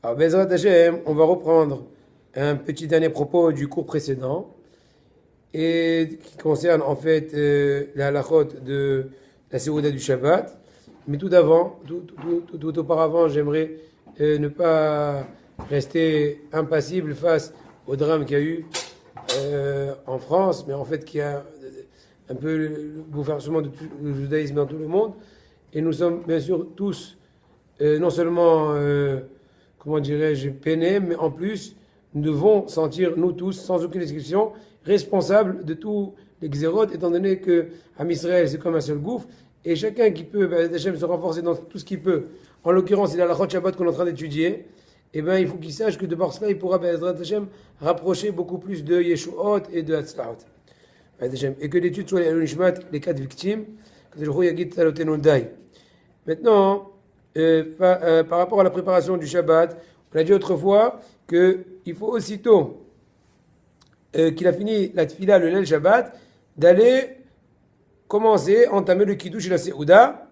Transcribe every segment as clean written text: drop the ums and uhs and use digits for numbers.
Alors, Bezrat Hashem, on va reprendre un petit dernier propos du cours précédent et qui concerne en fait la halachot de la Séouda du Shabbat. Mais tout auparavant, j'aimerais ne pas rester impassible face au drame qu'il y a eu en France, mais en fait qui a un peu le bouleversement du judaïsme dans tout le monde. Et nous sommes bien sûr tous, non seulement, comment dirais-je, peinés, mais en plus, nous devons sentir, nous tous, sans aucune exception, responsables de tous les xérotes, étant donné que Am Israël, c'est comme un seul gouffre, et chacun qui peut, Hachem, se renforcer dans tout ce qu'il peut, en l'occurrence, il a la Chot Shabbat qu'on est en train d'étudier, et bien il faut qu'il sache que de par cela, il pourra, Hachem, rapprocher beaucoup plus de Yeshuot et de Hatzlaot. Et que l'étude soit les Nishmat, les 4 victimes, que le Yagid Talotenu Dai. Maintenant, par rapport à la préparation du Shabbat, on a dit autrefois qu'il faut aussitôt qu'il a fini la tfila, le Lel Shabbat, d'aller commencer, entamer le Kiddush et la Seouda.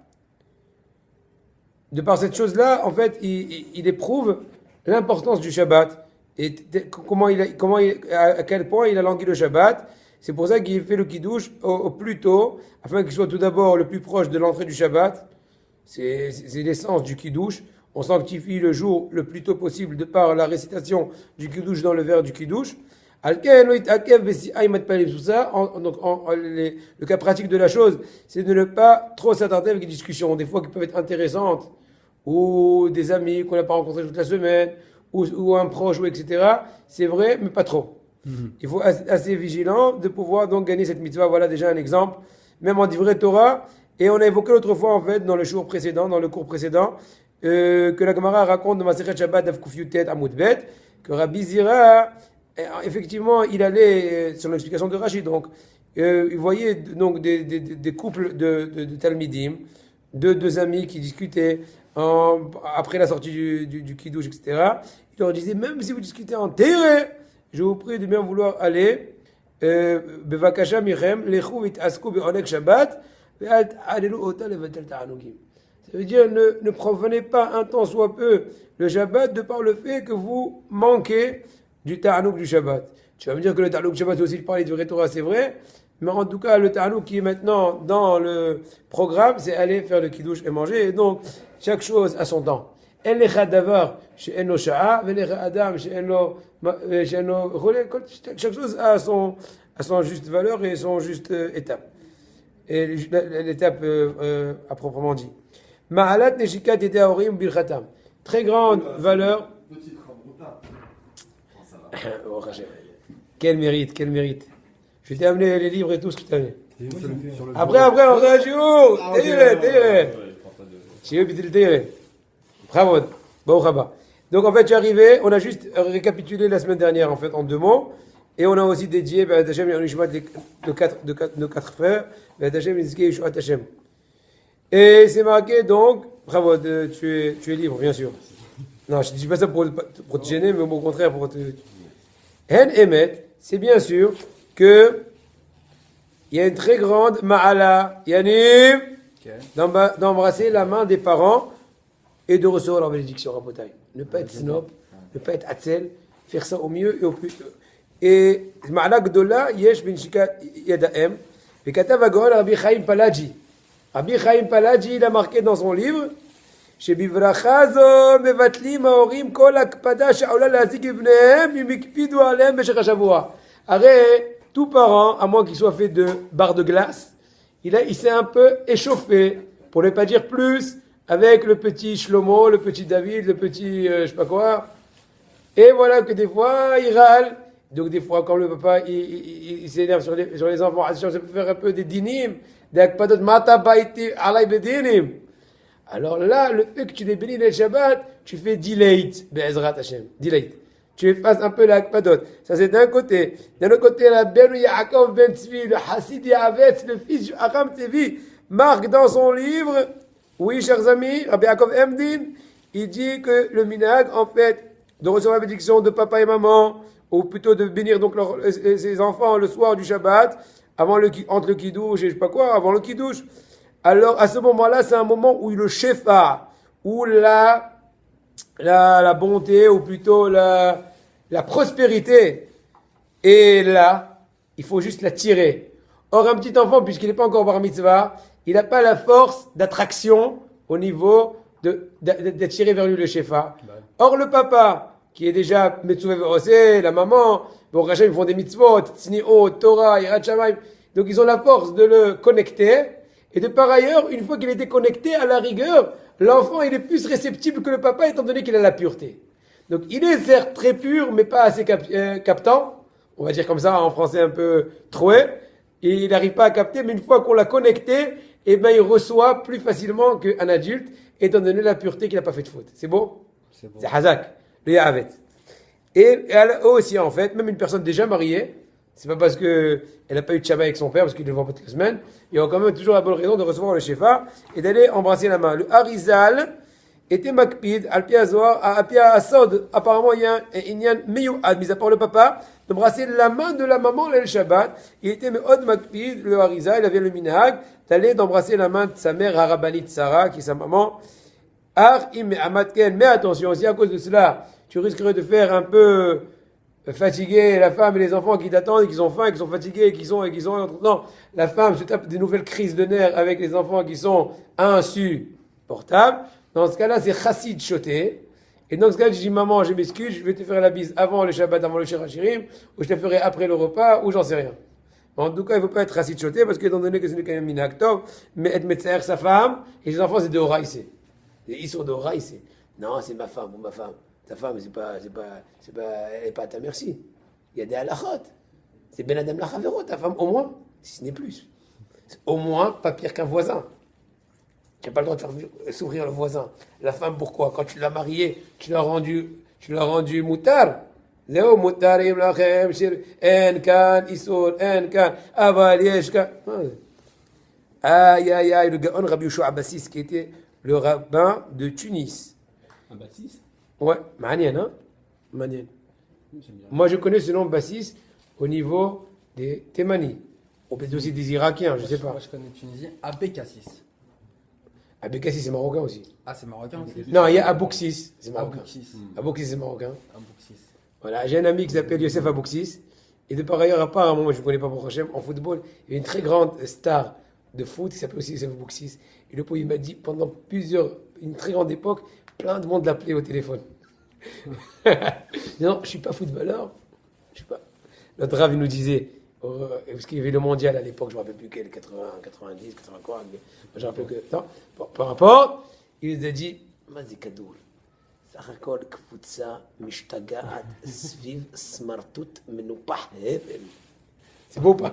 De par cette chose-là, en fait, il éprouve l'importance du Shabbat et à quel point il a langui le Shabbat. C'est pour ça qu'il fait le Kiddush au plus tôt, afin qu'il soit tout d'abord le plus proche de l'entrée du Shabbat. C'est l'essence du Kiddush. On sanctifie le jour le plus tôt possible de par la récitation du Kiddush dans le verre du Kiddush. Donc, le cas pratique de la chose, c'est de ne pas trop s'attarder avec des discussions, des fois qui peuvent être intéressantes, ou des amis qu'on n'a pas rencontrés toute la semaine, ou un proche, ou etc. C'est vrai, mais pas trop. Il faut être assez vigilant de pouvoir donc gagner cette mitzvah. Voilà déjà un exemple, même en divrei Torah. Et on a évoqué l'autre fois, en fait, dans le cours précédent, que la Gemara raconte dans Masechet Shabbat Daf Kuf Yutet Amud Bet, que Rabbi Zira, effectivement, il allait sur l'explication de Rashi. Donc, il voyait donc des couples de Talmidim, deux amis qui discutaient après la sortie du Kiddush, etc. Il leur disait, même si vous discutez en Téré, je vous prie de bien vouloir aller Bevakasha Michem, Lechu Vit'asku Be'onek Shabbat, Ve'alt Alelu Ota Levatel Ta'anugim. Ça veut dire, ne profanez pas un tant soit peu le Shabbat de par le fait que vous manquez du ta'anouk du Shabbat. Tu vas me dire que le ta'anouk du Shabbat, c'est aussi le parler du Torah, c'est vrai, mais en tout cas, le ta'anouk qui est maintenant dans le programme, c'est aller faire le kiddush et manger, et donc, chaque chose a son temps. Chaque chose a son juste valeur et son juste étape. Et l'étape à proprement dit. Ma'alat neshikat ete haorim birchatam. Très grande valeur. Oh, quel mérite, quel mérite. Je t'ai amené les livres et tout ce que tu as amené. Après, on fait un jour. Bravo. Donc en fait, j'ai arrivé, on a juste récapitulé la semaine dernière en fait en 2 mots. Et on a aussi dédié Hashem et Onishmat de 4 frères, Hashem et Yeshua Hashem. Et c'est marqué donc, bravo, tu es libre, bien sûr. Non, je ne dis pas ça pour te gêner, mais au contraire pour te. Hen Emet, c'est bien sûr que il y a une très grande ma'ala, Yanniv, d'embrasser la main des parents et de recevoir leur bénédiction, Rabotai. Ne pas être snob, ne pas être atzel, faire ça au mieux et au plus. Et ma'ala gdola, yesh bin shikat yadaem, et katav agol Rabbi Chaim Palaji. Rabbi Chaim Palaji, il a marqué dans son livre, שבברכה זו מבטלים ההורים כל הקפדה שעולה להזיק לבניהם אם הקפידו עליהם במשך השבוע. הרי tout parent, à moins qu'il soit fait de barres de glace, il s'est un peu échauffé, pour ne pas dire plus, avec le petit Shlomo, le petit David, le petit je sais pas quoi. Et voilà que des fois, il râle. Donc des fois, quand le papa il s'énerve sur les enfants, ça peut faire un peu des dinim, des akpadot mata baiti alay bedinim. Alors là, le fait que tu les bénis le Shabbat, tu fais delay, Be'ezrat Hashem, delay. Tu effaces un peu la akpadot. Ça c'est d'un côté. D'un autre côté, la Ben Yaakov Ben Tzvi, le Hassid Yahavetz, le fils du Aram Tevi, marque dans son livre, oui, chers amis, Rabbi Yaakov Emdin, il dit que le minhag, en fait, de recevoir la bénédiction de papa et maman, ou plutôt de bénir donc ses enfants le soir du Shabbat, entre le kiddush et je sais pas quoi, avant le kiddush. Alors à ce moment-là, c'est un moment où le shefa, où la la bonté, ou plutôt la prospérité est là, il faut juste la tirer. Or, un petit enfant, puisqu'il n'est pas encore bar mitzvah, il n'a pas la force d'attraction au niveau d'attirer vers lui le shefa. Or, le papa, qui est déjà Metsuve Verosé, la maman, bon, Rachem, ils font des mitzvot, Tzni'ot, Torah, Yirat Shamayim. Donc, ils ont la force de le connecter. Et de par ailleurs, une fois qu'il était connecté, à la rigueur, l'enfant, il est plus réceptible que le papa, étant donné qu'il a la pureté. Donc, il est certes très pur, mais pas assez captant. On va dire comme ça, en français un peu troué. Et il n'arrive pas à capter, mais une fois qu'on l'a connecté, eh ben, il reçoit plus facilement qu'un adulte, étant donné la pureté qu'il n'a pas fait de faute. C'est beau? C'est bon. C'est Hazak, le Yahavet. Et eux aussi, en fait, même une personne déjà mariée, c'est pas parce qu'elle n'a pas eu de Shabbat avec son père, parce qu'il ne le voit pas toutes les semaines, il y a quand même toujours la bonne raison de recevoir le Shefa et d'aller embrasser la main. Le Harizal était Makpid, Alpia Zohar, Alpia Asod. Apparemment, il y a un Inyan Meyouad, mis à part le papa, d'embrasser la main de la maman le Shabbat. Il était Meod Makpid, le Harizal, il avait le Minhag, d'aller d'embrasser la main de sa mère, Harabanit Sarah, qui est sa maman. Mais attention, si à cause de cela, tu risquerais de faire un peu fatiguer la femme et les enfants qui t'attendent, et qui ont faim, et qui sont fatigués, et qui ont... Non, la femme se tape des nouvelles crises de nerfs avec les enfants qui sont insupportables. Dans ce cas-là, c'est chassid choté. Et dans ce cas-là, je dis, maman, je m'excuse, je vais te faire la bise avant le Shabbat, avant le Shirachirim, ou je te ferai après le repas, ou j'en sais rien. En tout cas, il ne faut pas être chassid choté, parce qu'étant donné que ce n'est qu'un minactov, mais être médecin sa femme, et les enfants, c'est de oraïsé. Ils sont de oraïsé. Non, c'est ma femme, ou ma femme. Ta femme, elle n'est pas à ta merci. Il y a des halachot. C'est Ben Adam Lachavero, ta femme, au moins, si ce n'est plus. C'est au moins pas pire qu'un voisin. Tu n'as pas le droit de faire s'ouvrir le voisin. La femme, pourquoi? Quand tu l'as mariée, tu l'as rendu moutar. Léo moutarim lachem, shir, en kan, isur, en kan, aval, yeshka. Aïe, aïe, aïe, le Gaon Rabbi Yoshua Abbassis, qui était le rabbin de Tunis. Abbassis? Ouais, Manien, hein? Manien. Moi, je connais ce nom Bassis au niveau des Thémani. Ou peut-être aussi des Irakiens, je ne sais pas. Moi, je connais Tunisien. Abécassis. Abékassis, c'est marocain aussi. Ah, c'est marocain aussi? Non, il y a Abouksis, c'est marocain. Abouksis. Abouksis, c'est marocain. Abouksis. Voilà, j'ai un ami qui s'appelle Youssef Abouksis. Et de par ailleurs, apparemment, moi je ne connais pas pour Hachem, en football, il y a une très grande star de foot qui s'appelle aussi Youssef Abouksis. Et le pauvre, il m'a dit, pendant une très grande époque, plein de monde l'appelait au téléphone. Non, je ne suis pas footballeur. Je suis pas. Notre Rav, il nous disait, parce qu'il y avait le mondial à l'époque, je ne me rappelle plus quel, 80, 90, 80 quoi, mais je me rappelle que. Non, peu importe, il nous a dit, Mazi Kadoul, Sarakol Kfutsa, Mishtagaat, Sviv, Smartout, Menupah, Hevel. C'est beau pas?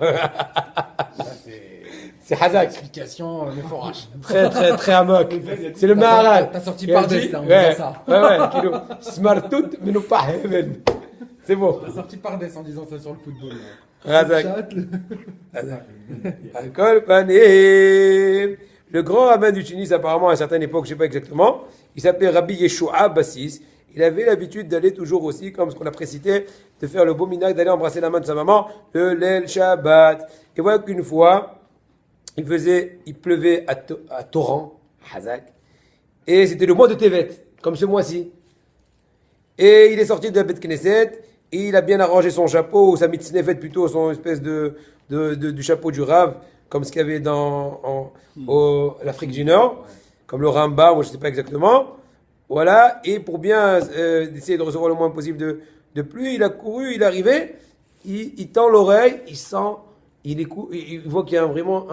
C'est Hazak. Explication, mais forage. Très, très, très amok. C'est le Maharal. T'as sorti par des, en ouais, disant ça. Ouais, kilo. Smartout, Menupah, Hevel. C'est beau. T'as sorti par des en disant ça sur le football. Razak. Al-Kol Panim. Le grand rabbin du Tunis, apparemment, à une certaine époque, je ne sais pas exactement, il s'appelait Rabbi Yeshua Bassis. Il avait l'habitude d'aller toujours aussi, comme ce qu'on a précité, de faire le beau minag, d'aller embrasser la main de sa maman, le Lel Shabbat. Et voilà qu'une fois, il pleuvait à torrent, Hazak, et c'était le mois de Tevet, comme ce mois-ci. Et il est sorti de la Beth Knesset, et il a bien arrangé son chapeau, ou sa mitznefet plutôt, son espèce du chapeau du Rav, comme ce qu'il y avait dans l'Afrique du Nord, comme le Ramba, moi je ne sais pas exactement. Voilà, et pour bien essayer de recevoir le moins possible de pluie, il a couru, il est arrivé, il tend l'oreille, il voit qu'il y a vraiment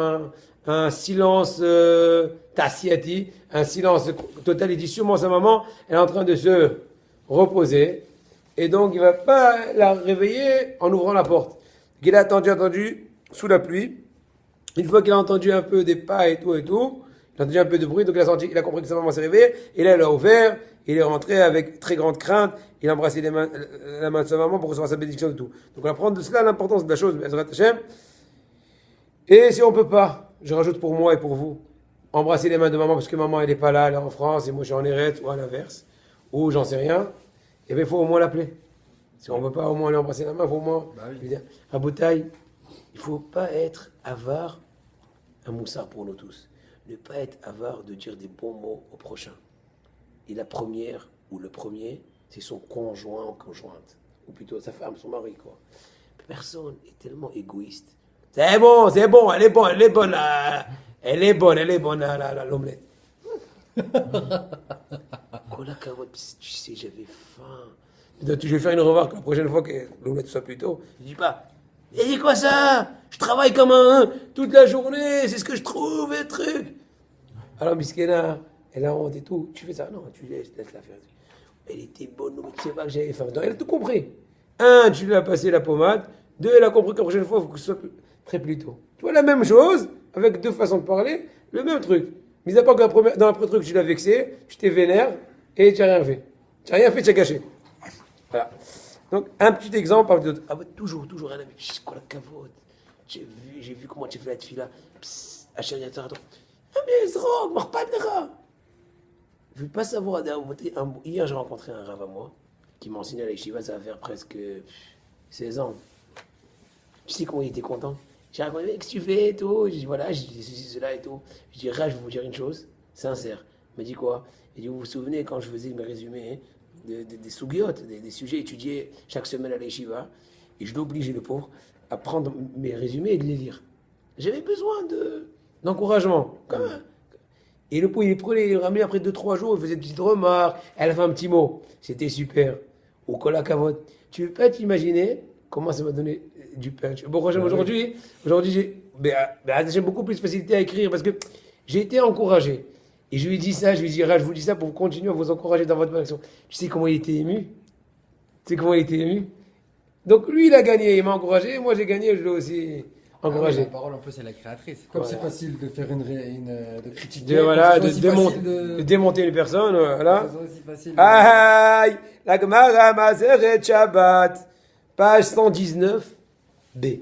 un silence tassiati, un silence total. Il dit sûrement sa maman, elle est en train de se reposer, et donc il ne va pas la réveiller en ouvrant la porte. Il a attendu sous la pluie. Une fois qu'il a entendu un peu des pas et tout, il a entendu un peu de bruit, donc il a compris que sa maman s'est réveillée, et là il a ouvert, il est rentré avec très grande crainte, il a embrassé la main de sa maman pour recevoir sa bénédiction et tout. Donc on apprend de cela l'importance de la chose, Bezrat Hashem. Et si on ne peut pas, je rajoute pour moi et pour vous, embrasser les mains de maman parce que maman elle n'est pas là, elle est en France, et moi je suis en Eretz, ou à l'inverse, ou j'en sais rien, et bien il faut au moins l'appeler. Si on ne veut pas au moins lui embrasser la main, il faut au moins lui dire, Rabotaï, il ne faut pas être avare, un moussard pour nous tous. Ne pas être avare de dire des bons mots au prochain. Et la première, Ou le premier, c'est son conjoint ou conjointe. Ou plutôt sa femme, son mari, quoi. Personne est tellement égoïste. C'est bon, elle est bonne, là. Elle est bonne, l'omelette. Tu sais, j'avais faim. Je vais faire une remarque la prochaine fois que l'omelette soit plus tôt. Je dis pas, et dis quoi ça? Je travaille comme un toute la journée, c'est ce que je trouve, et truc. Alors, Miskena, elle a honte et tout. Tu fais ça? Non, tu laisses la faire. Elle était bonne, mais tu sais pas que j'avais faim. Donc, elle a tout compris. Un, tu lui as passé la pommade. Deux, elle a compris que la prochaine fois, il faut que ce soit très plus tôt. Tu vois la même chose, avec deux façons de parler, le même truc. Mis à part que dans le premier truc, tu l'as vexé, tu t'es vénère, et tu n'as rien fait. Tu n'as rien fait, tu as gâché. Voilà. Donc, un petit exemple parmi d'autres. Ah, bah, toujours un ami. Psst, quoi la cavote. J'ai vu comment tu fais la fille là. Psst, attends. Ah, mais Zrog, marre pas de rat. Je ne veux pas savoir. Hier, j'ai rencontré un rave à moi qui m'a enseigné à la yeshiva, ça va faire presque 16 ans. Tu sais comment il était content? J'ai raconté, qu'est-ce que tu fais et tout. J'ai dit, voilà, j'ai dit ceci, cela et tout. Je dis, Raj, je vais vous dire une chose, sincère. Il m'a dit quoi? Il dit, vous vous souvenez quand je faisais mes résumés des sougiotes, des sujets étudiés chaque semaine à la yeshiva, et je l'obligeais, le pauvre, à prendre mes résumés et de les lire. J'avais besoin d'encouragement. Et le pauvre, il prenait, il le ramenait après 2-3 jours, il faisait des petites remarques, elle avait un petit mot. C'était super. Au cola cavote. Tu ne peux pas t'imaginer comment ça m'a donné du punch. Bon, aujourd'hui, j'ai beaucoup plus de facilité à écrire parce que j'ai été encouragé. Et je lui dis ça, je vous dis ça pour continuer à vous encourager dans votre action. Tu sais comment il était ému? Donc lui, il a gagné, il m'a encouragé, moi j'ai gagné, je l'ai aussi encouragé. La parole, en plus, c'est la créatrice. Comme c'est facile de faire de critiquer. De démonter les personnes, voilà. C'est aussi facile. Aïe, la Gemara Maseret Shabbat, page 119b.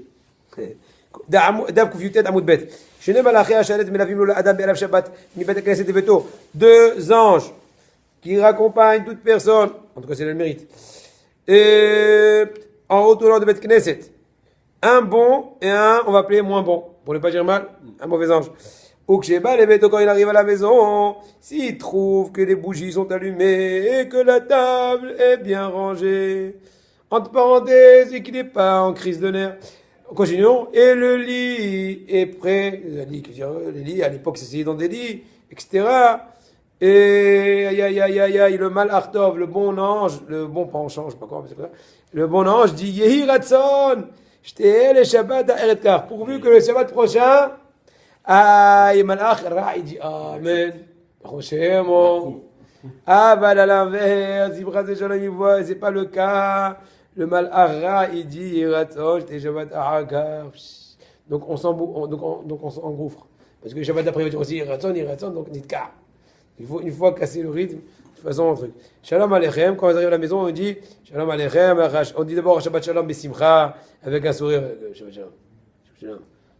דף קי"ט עמוד ב' שני מלאכי השרת מלווים לו לאדם בערב שבת מבית הכנסת לביתו. Deux anges qui raccompagnent toute personne, en tout cas c'est le mérite, en retournant de Beth Knesset. Un bon et un, on va appeler moins bon, pour ne pas dire mal, un mauvais ange. Ou que les bêtes, quand il arrive à la maison, s'il trouve que les bougies sont allumées et que la table est bien rangée, entre parenthèses, et qu'il n'est pas en crise de nerfs. Continuons. Et le lit est prêt. Le lit, à l'époque, s'essayait dans des lits, etc. Et le mal Artov, le bon ange, le bon penchant, je sais pas quoi, le bon ange dit Yehi Ratson, j'étais le Shabbat à Eretkar. Pourvu que le Shabbat prochain, et Malach Ra, il dit Amen. Ah, bah, à l'inverse, il voit, c'est pas le cas. Le mal Ra, il dit Yehi j'étais Shabbat à Eretkar. Donc on s'engouffre. Parce que le Shabbat d'après, il va dire aussi Ratson, donc Nitkar. Il faut une fois casser le rythme, de toute façon, un truc. Shalom Aleichem, quand on arrive à la maison, on dit Shalom Aleichem, on dit d'abord Shabbat Shalom Besimcha, avec un sourire. Shabbat Shalom. Il n'y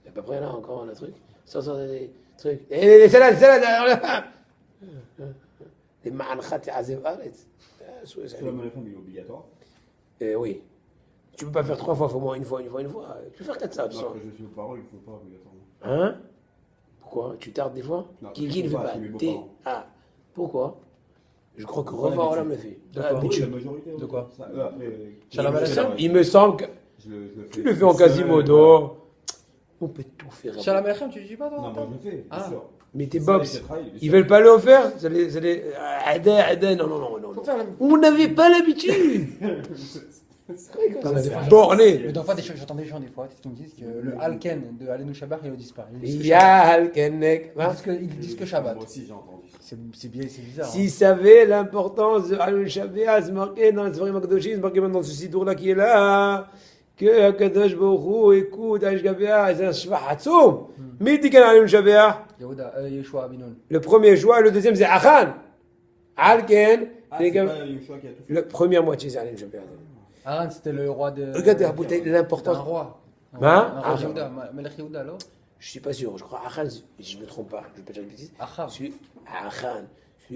a pas près là encore un truc. Sans des trucs. Et les salades, là. Les ma'anchat et azev aretz. Shalom Aleichem, il est obligatoire. Oui. Tu ne peux pas faire 3 fois, il faut au moins une fois. Tu peux faire 4 ça, tu sens. Après, je suis aux paroles, il ne faut pas obligatoirement. Hein? Pourquoi? Tu tardes des fois? Non, Qui ne fait pas? Ah, pourquoi? Je crois que Revoir Olam le fait. La majorité. De quoi? Shalom Aleichem. Il me semble que tu le fais en Quasimodo. On peut tout faire. Shalom Aleichem, tu ne dis pas toi? Non, moi je le fais, bien sûr. Mais tes bobs, ils veulent pas le faire? Non. On n'avait pas l'habitude. Borné. Mais j'entends des gens des fois qui me disent que le Halken de Aleinu Shabbat, ils le disent pas. Ils disent que Shabbat. Moi aussi j'ai entendu. C'est bizarre. S'ils savaient l'importance de Aleinu Shabbat, c'est marqué dans les Sfarim HaKadoshim, c'est marqué même dans ce sidour-là qui est là, que Hakadosh Baruch Hu écoute Aleinu Shabbat, c'est un shvach hatzoum. Mais dit qu'il y a Aleinu Shabbat. Yeshua Binoun. Le premier joie, le deuxième c'est Achan. Alken, la première moitié c'est Aleinu Shabbat. Aran, c'était le roi de. Regardez l'importance. Un roi. Melech Yehuda, alors? Je suis pas sûr, je crois Achan, je me trompe pas, je vais pas dire de bêtises. Achan, celui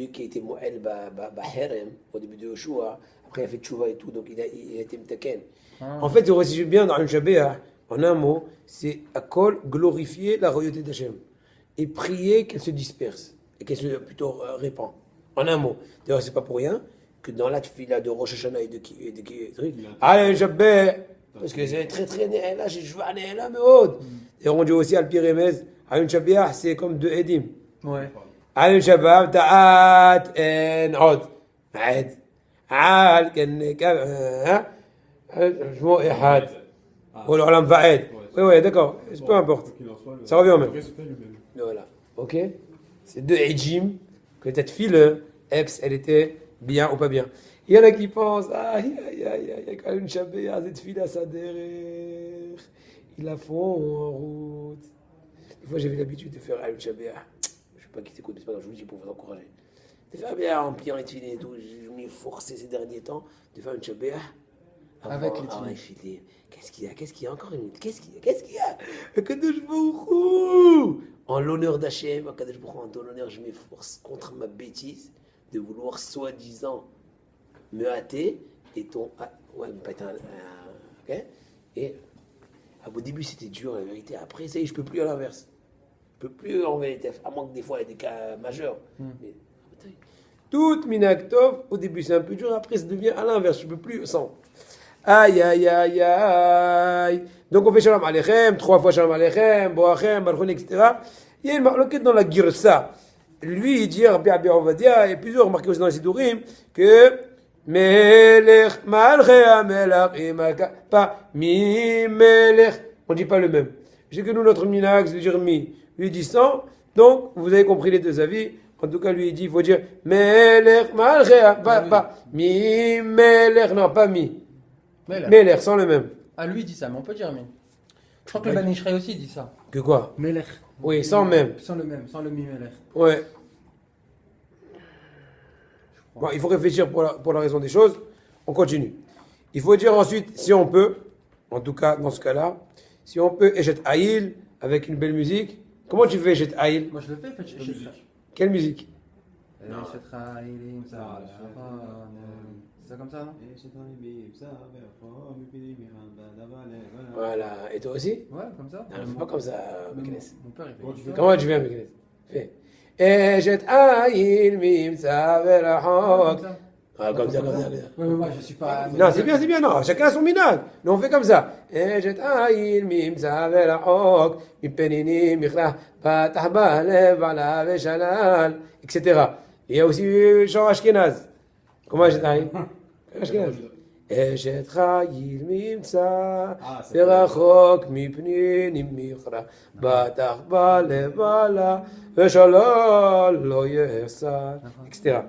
qui était Moël Baherem au début de Yoshua, après il a fait Tchouva et tout, donc il a été Mtaken. En fait, si on résume bien dans un Shabbat, en un mot, c'est à col glorifier la royauté d'Hachem et prier qu'elle se disperse et qu'elle se plutôt répand. En un mot. D'ailleurs, c'est pas pour rien que dans la tefila de Rosh Hashanah et de truc. Allez, Shabbat, parce que c'est très né là, j'ai joué là, mais autre. Et on dit aussi al Piremez, Alun Shabbat, c'est comme deux Edim. Ouais. Alun Shabbat, ta'at en od. عاد عال كان اسمه إحاد والعلم فعاد oui d'accord peu importe ça revient au même voilà ok c'est deux ejim que cette fille ex elle était bien ou pas bien il y en a qui pensent aïe il y a quand même une chabée à cette fille à sa derrière ils la font en route des fois j'avais l'habitude de faire une chabée je sais pas qui t'écoute mais c'est pas grave je vous dis pour vous encourager de faire bien en pire et tout, je m'y ai forcé ces derniers temps de faire une chabéa avec les filets. Qu'est-ce qu'il y a encore une minute? Qu'est-ce qu'il y a Akadosh Baruch Hu, en l'honneur d'Hachem, Akadosh Baruch Hu, en ton honneur, je m'efforce contre ma bêtise de vouloir soi-disant me hâter et ton ouais pas être ok et au début c'était dur la vérité, après ça y est, je peux plus à l'inverse, je peux plus en vérité, à moins que des fois il y a des cas majeurs mais toute minaktov, au début c'est un peu dur, après ça devient à l'inverse, je ne peux plus sans. Aïe, aïe, aïe, aïe. Donc on fait shalom aleichem, 3 fois shalom aleichem, boachem, barchoun, etc. Il y a une marloquette dans la girsa. Lui, il dit, Rabbi Abi Ovadia, et plusieurs remarqués aussi dans les Sidourim, que Melech, Malchea, Melech, Imaka, pas Mi, Melech. On ne dit pas le même. Je sais que nous, notre minag, c'est de dire Mi. Lui, il dit 100. Donc, vous avez compris les deux avis. En tout cas, lui, il dit, il faut dire Melech, Malchea, pas Mi, Melech, non, pas Mi. Melech, sans le même. Ah, lui, il dit ça, mais on peut dire mais. Je crois que le Ben Ishraï aussi dit ça. Que quoi? Melech. Oui, sans le même. Sans le même, sans le mi Melech. Ouais. Bon, il faut réfléchir pour la raison des choses. On continue. Il faut dire ensuite, si on peut, en tout cas dans ce cas-là, si on peut, Eshet Aïl, avec une belle musique. Comment tu fais Eshet Aïl? Moi, je le fais, Quelle musique? C'est comme ça, non? Voilà. Et toi aussi? Ouais, comme ça. Non, fais pas comme ça, Meknes. Mon père, il fait. Comment tu viens, Meknes? Fais. Eshet Aïl, mim, saverahok. Ah, comme ça. Ouais, moi, je suis pas. Non, c'est bien, non. Chacun a son minag. Nous, on fait comme ça. Eshet Aïl, mim, saverahok, mippenini, michlah, patah balev, ala veshalal, etc. Il y a aussi le chant Ashkenaz. Comment Eshet Aïl? Ashkenaz. Eshet Aïl, mim, saverahok, mippenini, michlah, patah balev, ala veshalal, lo yehsal, etc.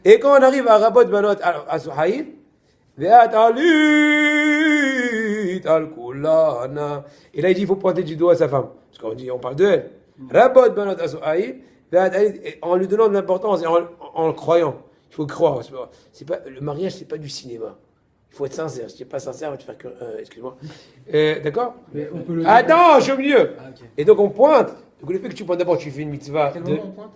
Et quand on arrive à Rabot Banot à Souhaïl, et là il dit il faut pointer du doigt à sa femme. Parce qu'on dit, on parle de elle. Rabot Banot à Souhaïl, en lui donnant de l'importance et en le croyant. Il faut croire. Le mariage, c'est pas du cinéma. Il faut être sincère. Si tu n'es pas sincère, on va te faire que. Excuse-moi. D'accord? Attends, je suis au milieu. Ah, okay. Et donc on pointe. Donc le fait que tu pointes d'abord, tu fais une mitzvah. Quel moment on pointe?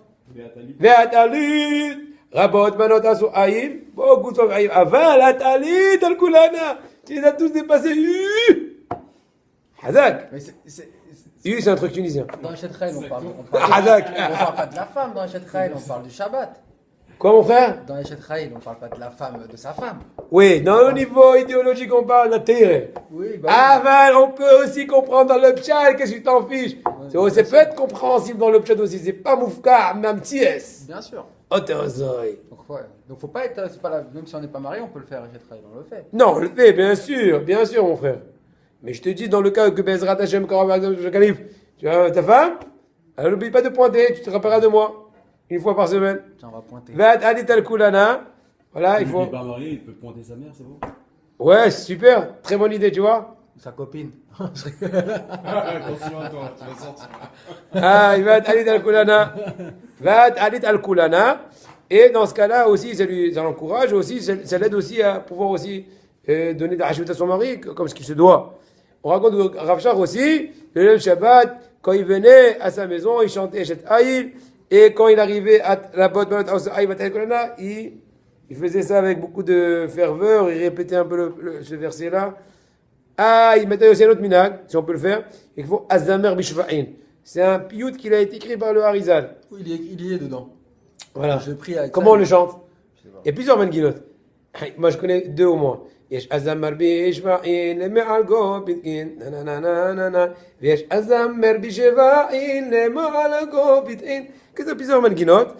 Ve'atalit. Rabot Banot Asu Aïm, beaucoup de Aïm, avant la Talit al Kulana, tu les as tous dépassés. Hazak. C'est un truc tunisien. Dans Eshet Chayil, on parle Hazak. On parle pas de la femme. Dans Eshet Chayil, on parle du Shabbat. Quoi, mon frère? Dans Eshet Chayil, on parle pas de la femme, de sa femme. Oui, dans le niveau idéologique, on parle de Tere. Oui, Aval, on peut aussi comprendre dans le pshat, qu'est-ce que tu t'en fiches? Ça peut être compréhensible dans le pshat aussi, c'est pas moufka, même ties. Bien sûr. Donc faut pas être, c'est pas même si on n'est pas marié, on peut le faire, on le fait. Non, on le fait, bien sûr, mon frère. Mais je te dis, dans le cas que Bezrat Hashem, par exemple, le calife, tu as ta femme, elle n'oublie pas de pointer, tu te rappelleras de moi, une fois par semaine. Tiens, on va pointer. Va Adit al Kulana, voilà, il faut. Il n'est pas marié, il peut pointer sa mère, c'est bon? Ouais, super, très bonne idée, tu vois. Sa copine. Attention à toi, tu vas sortir. Ah, il va Adit al Kulana. Va Adit al Kulana. Et dans ce cas-là aussi, ça l'encourage aussi, ça l'aide aussi à pouvoir aussi donner de la rachouta à son mari, comme ce qu'il se doit. On raconte que Rav Shach aussi, le Shabbat, quand il venait à sa maison, il chantait Eshet Aïl, et quand il arrivait à la botte il faisait ça avec beaucoup de ferveur, il répétait un peu ce verset-là. Ah, il mettait aussi un autre minag, si on peut le faire, il faut Azamer Bishva'in. C'est un piout qui a été écrit par le Harizal. Oui, il y est dedans. Voilà. Je prie avec comment ça, on le chante? Il y a plusieurs manguinotes. Moi, je connais deux au moins. יש הזמר בשבעין למעלגו פתקין, נה נה נה נה נה, ויש הזמר בשבעין למעלגו פתקין. Que plusieurs manguinotes.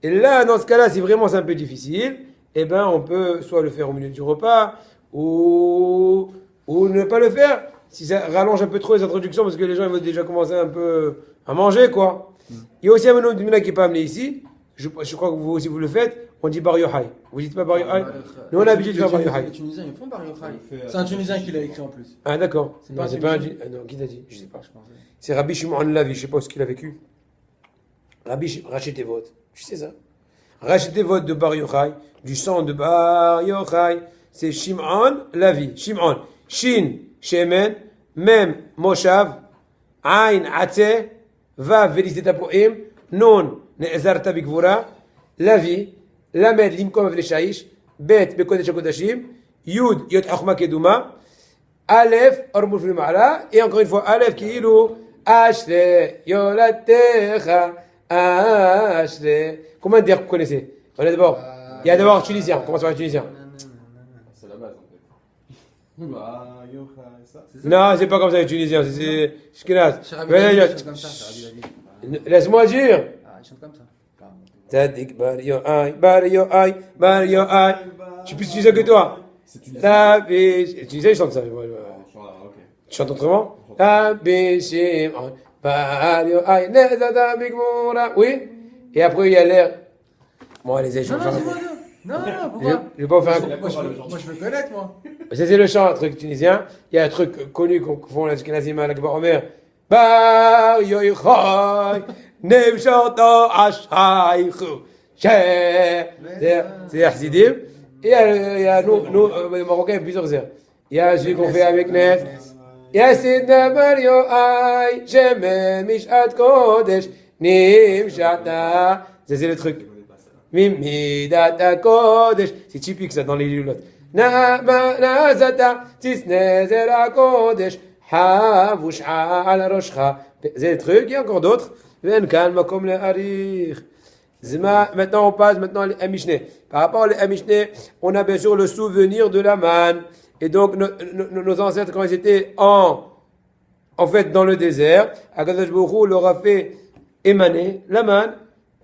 Et là, dans ce cas-là, si vraiment c'est un peu difficile, eh ben, on peut soit le faire au milieu du repas, ou ne pas le faire. Si ça rallonge un peu trop les introductions, parce que les gens ils vont déjà commencer un peu à manger, quoi. Il y a aussi un homme du Mina qui n'est pas amené ici. Je crois que vous aussi vous le faites. On dit Bar Yochai. Vous dites pas Bar Yochai? Nous on a l'habitude de faire Bar Yochai. Les Tunisiens ils font Bar Yochai. C'est un Tunisien qui l'a écrit en plus. Ah d'accord. C'est pas un non, qui t'a dit? Je sais pas. C'est Rabbi Shimon Lavi. Je sais pas ce qu'il a vécu. Rabbi Rachetevot. Tu sais ça? Rachetevot de Bar Yochai, du sang de Bar Yochai. C'est Shimon Lavi. Shimon. Shin Shemen. Mem Moshav. Ain Atze. Vav Velistet Apoim. Non Ne'ezarta Bikvura. Lavi. Lamed Limkom Avleshaish. Bet Bekodesh Kodashim. Yud Yot Achma Keduma. Aleph Ormul Ma'ala. Et encore une fois, Aleph qui est ilou. Ashre Yolatecha. Ashre. Comment dire que vous connaissez? On est d'abord. Il y a d'abord tunisien. On commence par le tunisien. C'est la base en fait. Bah, Yocha, ça. Non, c'est pas comme ça les tunisiens. C'est Shkenaz. Comme ça, Laisse-moi dire. Ah, il chante comme ça. Tzadik bar yo'ai, bar yo'ai, bar yo'ai. Je suis plus tunisien que toi. C'est tunisien. La biche. Tunisien, je chante ça. Voilà, ok. Tu chantes autrement? La biche, bar yo'ai, nezada bigmoura. Oui? Et après, il y a l'air. Moi, les je vais faire. Non, pourquoi? Je vais pas faire un coup. Moi, je veux connaître, moi. Ça, c'est le chant, un truc tunisien. Il y a un truc connu qu'on font les Ashkenazim à l'Akbar Omer. Bar yo'ai, nevshota ashaychu. C'est Hassidim. Et il y a nous, les Marocains, il y a plusieurs airs. Il y a celui qu'on fait avec Nef. Yasidna bar yo'ai, shemen mishat kodesh, nimshata. C'est le truc. Mimidata kodesh. C'est typique ça dans les lilotes. Nazata, tisnezera kodesh, havush'a ala roshcha. C'est le truc, il y a encore d'autres. Maintenant on passe à Mishneh. Par rapport à Mishneh, on a bien sûr le souvenir de la manne. Et donc nos ancêtres, quand ils étaient en fait dans le désert, Akadosh Baruch Hu leur a fait émaner la manne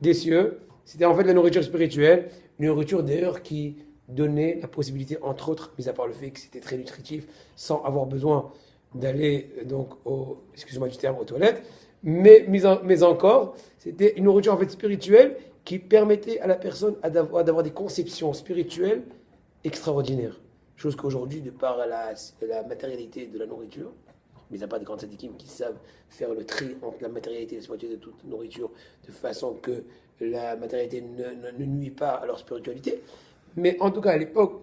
des cieux. C'était en fait la nourriture spirituelle, une nourriture d'ailleurs qui donnait la possibilité, entre autres, mis à part le fait que c'était très nutritif, sans avoir besoin d'aller donc excusez-moi du terme, aux toilettes, mais encore, c'était une nourriture en fait spirituelle qui permettait à la personne d'avoir des conceptions spirituelles extraordinaires. Chose qu'aujourd'hui, de par la matérialité de la nourriture, mais il n'y a pas de grands tzadikim qui savent faire le tri entre la matérialité et la spiritualité de toute nourriture, de façon que la matérialité ne nuit pas à leur spiritualité. Mais en tout cas, à l'époque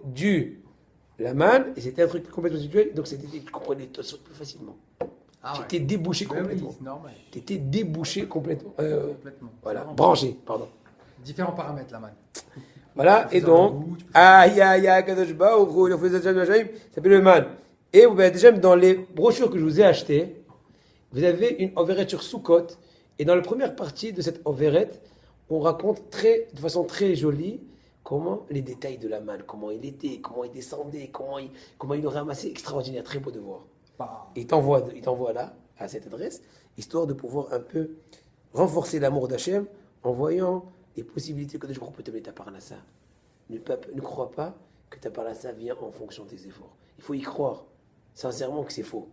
la manne, c'était un truc complètement spirituel, donc tu comprenais tout ça plus facilement. J'étais débouché complètement. Oui, c'est normal. Tu étais débouché complètement. Complètement. Voilà, branché, pardon. Différents paramètres, la manne. Voilà, et donc, Kadosh Baruch Hu, il faisait ça s'appelle le man. Et déjà, dans les brochures que je vous ai achetées, vous avez une overette sur Sukkot, et dans la première partie de cette overette, on raconte de façon très jolie comment les détails de la manne, comment il était, comment il descendait, comment il le ramassait, extraordinaire, très beau de voir. Il t'envoie là, à cette adresse, histoire de pouvoir un peu renforcer l'amour d'Hachem en voyant les possibilités que je crois peut te mettre à Parnassa. Ne crois pas que ta Parnassa vient en fonction de tes efforts. Il faut y croire, sincèrement, que c'est faux.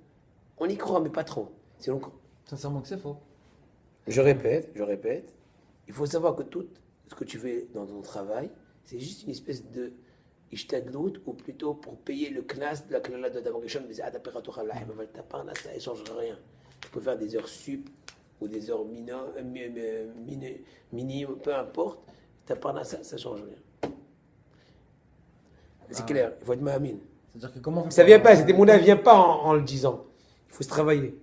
On y croit, mais pas trop. Sincèrement que c'est faux. Je répète, il faut savoir que tout ce que tu fais dans ton travail, c'est juste une espèce de ishtadlout, ou plutôt pour payer le knas de la klala de Damarishon, mais ta Parnassa, ça ne change rien. Tu peux faire des heures sup, ou des heures minimes, peu importe, ta Parnassa, ça ne change rien. C'est clair, il faut être ma'amin. C'est-à-dire que comment ça vient pas, cette émouna ne vient pas en le disant. Il faut se travailler.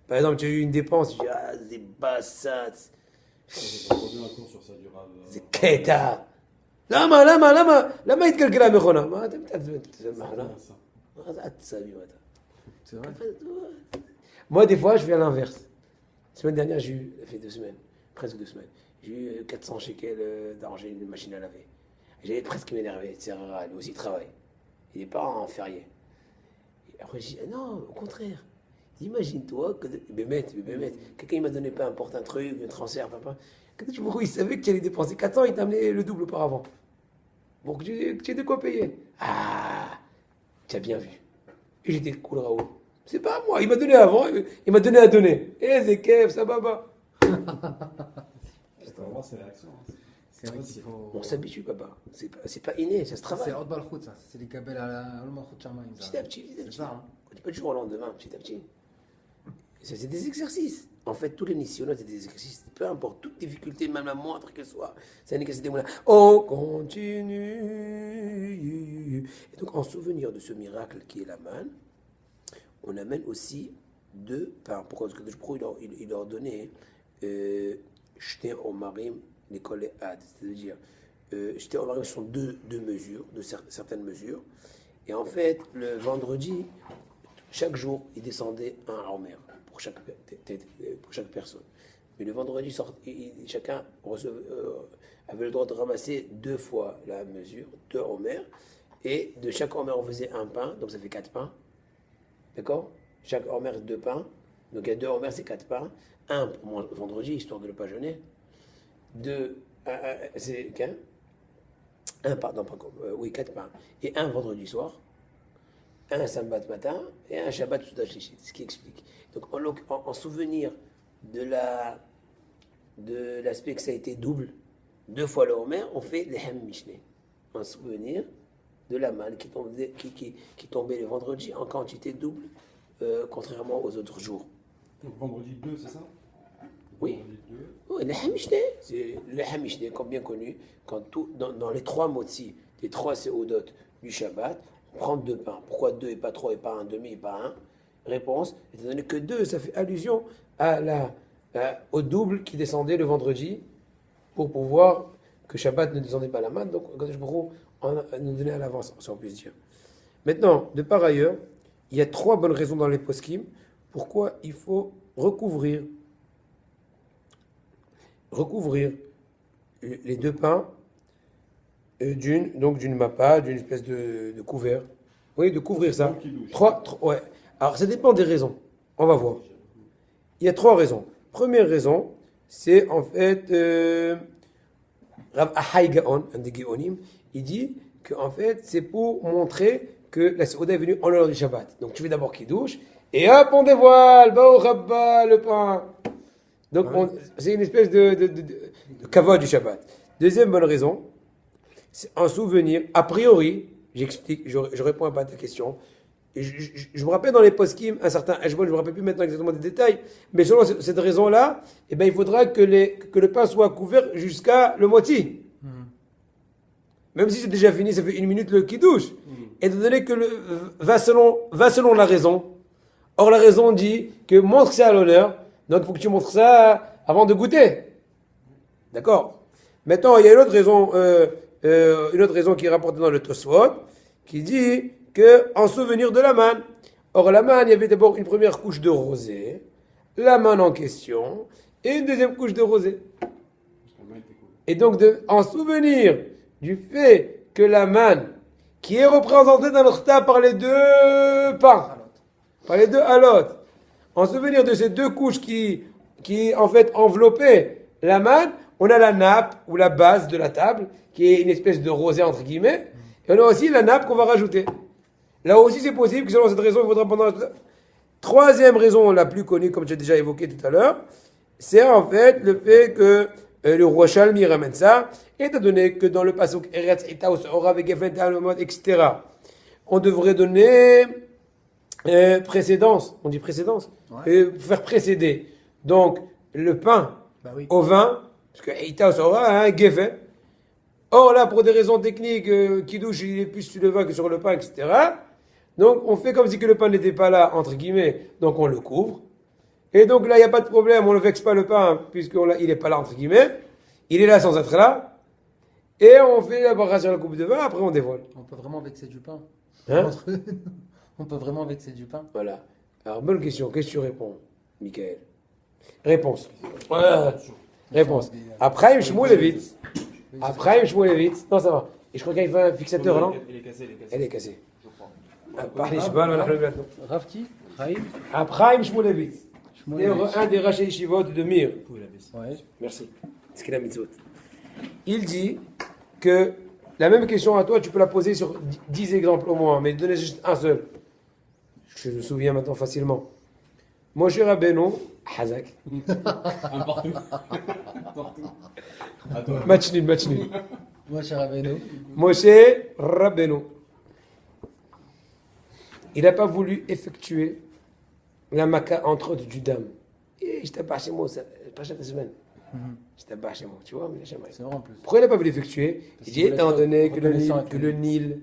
Par exemple, tu as eu une dépense, tu dis, c'est bassat. C'est kéta. لما يتكلكل مخونا ما تسمعنا. C'est vrai. Moi, des fois, je fais à l'inverse. La semaine dernière, ça fait 2 semaines, presque 2 semaines. J'ai eu 400 shekels d'argent, une machine à laver. J'allais presque m'énerver. Serrara, lui aussi, il travaille. Il n'est pas en férié. Et après, je dis, ah non, au contraire. Imagine-toi que. Bémet, quelqu'un il m'a donné peu importe un truc, un transfert, papa. Quand il savait que tu allais dépenser 400, il t'a amené le double auparavant. Bon, que tu aies de quoi payer. Ah, tu as bien vu. Et j'étais cool, Raoul. C'est pas moi, il m'a donné avant, il m'a donné à donner. Eh, c'est Kev, ça baba. On va voir ses réactions. Hein. C'est vrai qu'il faut. On s'habitue, papa. C'est pas inné, ça se travaille. C'est hors de le ça. C'est les gabelles à l'Alma Chama. Petit à petit, petit à C'est petit. ça, hein. On n'est pas du jour au lendemain, petit à petit. Et ça, c'est des exercices. En fait, tous les missionnaires, c'est des exercices. Peu importe, toute difficulté, même la moindre qu'elle soit, c'est un exercice. On continue. Et donc, en souvenir de ce miracle qui est la manne, on amène aussi 2 pains. Pourquoi? Parce que il leur donnait jeter au marim l'école ad. C'est-à-dire, jeter au marim sont deux mesures, certaines mesures. Et en fait, le vendredi, chaque jour, il descendait un homer pour chaque personne. Mais le vendredi, chacun avait le droit de ramasser 2 fois la mesure, 2 homer. Et de chaque homer, on faisait un pain, donc ça fait 4 pains. D'accord? Chaque homer, 2 pains. Donc il y a 2 homer, c'est 4 pains. Un pour le vendredi, histoire de ne pas jeûner. 2, c'est qu'un. Un, pardon, pas comme. Oui, 4 pains. Et un vendredi soir. Un samedi matin. Et un Shabbat Souda Shlichit. Ce qui explique. Donc en souvenir de l'aspect que ça a été double, 2 fois le homer, on fait les Hem Mishneh. En souvenir de la manne qui tombait le vendredi en quantité double, contrairement aux autres jours. Donc vendredi 2, c'est ça? Oui. Oui, le Hamishné, c'est le Hamishné, comme bien connu, quand dans les 3 motzi, les 3 séoudot du Shabbat, on prend 2 pains. Pourquoi 2 et pas 3 et pas un demi et pas un? Réponse, étant donné que 2, ça fait allusion au double qui descendait le vendredi pour pouvoir que Shabbat ne descendait pas la manne. Donc, on nous donnait à l'avance, si on peut dire. Maintenant, de par ailleurs, il y a 3 bonnes raisons dans les poskim pourquoi il faut recouvrir les 2 pains d'une mappa, d'une espèce de couvert. Oui, de couvrir ça. 3, ouais. Alors, ça dépend des raisons. On va voir. Il y a 3 raisons. Première raison, c'est en fait Rav Ahai Gaon, un des Géonim, il dit que en fait, c'est pour montrer que la Séouda est venue en l'heure du Shabbat. Donc tu fais d'abord Kiddush, et hop, on dévoile, Bao Rabba, le pain. Donc c'est une espèce de kavod du Shabbat. Deuxième bonne raison, c'est un souvenir, a priori, j'explique, je réponds pas à ta question. Je me rappelle dans les poskim un certain Heshbon, je ne me rappelle plus maintenant exactement des détails, mais selon cette raison-là, eh ben, il faudra que le pain soit couvert jusqu'à le moitié. Même si c'est déjà fini, ça fait 1 minute le kiddush. Étant donné que va selon la raison. Or, la raison dit que montre ça à l'honneur, donc il faut que tu montres ça avant de goûter. D'accord? Maintenant, il y a une autre raison qui est rapportée dans le Tosfot, qui dit que en souvenir de la manne. Or, la manne, il y avait d'abord une première couche de rosée, la manne en question, et une deuxième couche de rosée. Et donc, en souvenir du fait que la manne, qui est représentée dans notre tas par les 2 pains, par les 2 halot, en souvenir de ces 2 couches qui en fait enveloppaient la manne, on a la nappe ou la base de la table, qui est une espèce de rosée entre guillemets, et on a aussi la nappe qu'on va rajouter. Là aussi, c'est possible que selon cette raison, il faudra pendant... 3e raison, la plus connue, comme j'ai déjà évoqué tout à l'heure, c'est en fait le fait que le roi Shalmi ramène ça, étant donné que dans le pasuk Eretz Itaos Ora Vegefen Ta'alomot, etc., on devrait donner précédence, on dit précédence, faire précéder. Donc, le pain au vin, parce que Itaos Ora, Gefen. Or là, pour des raisons techniques, Kiddush, il est plus sur le vin que sur le pain, etc., donc, on fait comme si que le pain n'était pas là, entre guillemets, donc on le couvre. Et donc là, il n'y a pas de problème, on ne vexe pas le pain, puisqu'il n'est pas là, entre guillemets. Il est là sans être là. Et on fait la barrage sur la coupe de vin, après on dévoile. On peut vraiment vexer du pain. Hein? On peut vraiment vexer du pain. Voilà. Alors, bonne question, qu'est-ce que tu réponds, Michael? Réponse. Réponse. Après, Shmuelevitz. Non, ça va. Et je crois qu'il y a un fixateur, non? Elle est cassée, elle est cassée. Elle est cassée. Je crois. Par les chevals, on a fait le plateau. Rafki, Chaim, Après, Shmulevitz. Shmulevitch. Un des rachés Shivot de Mir. Vous pouvez la baisser. Ouais. Merci. C'est qu'il a mitzvot. Il dit que la même question à toi, tu peux la poser sur 10 exemples au moins, mais donnez juste un seul. Je me souviens maintenant facilement. Moshe Rabbeinu, Hazak. Partout. Partout. À toi. Match nul. Moi, cher Rabbeinu. Moshe Rabbeinu. Il n'a pas voulu effectuer la Maka entre autres du Dam. Et je t'ai pas chez moi, pas chaque semaine. Je t'ai pas chez moi, tu vois, mais jamais. C'est vrai en plus. Pourquoi il n'a pas voulu l'effectuer? Parce Il qu'il dit, voulait étant être donné reconnaissant que le Nil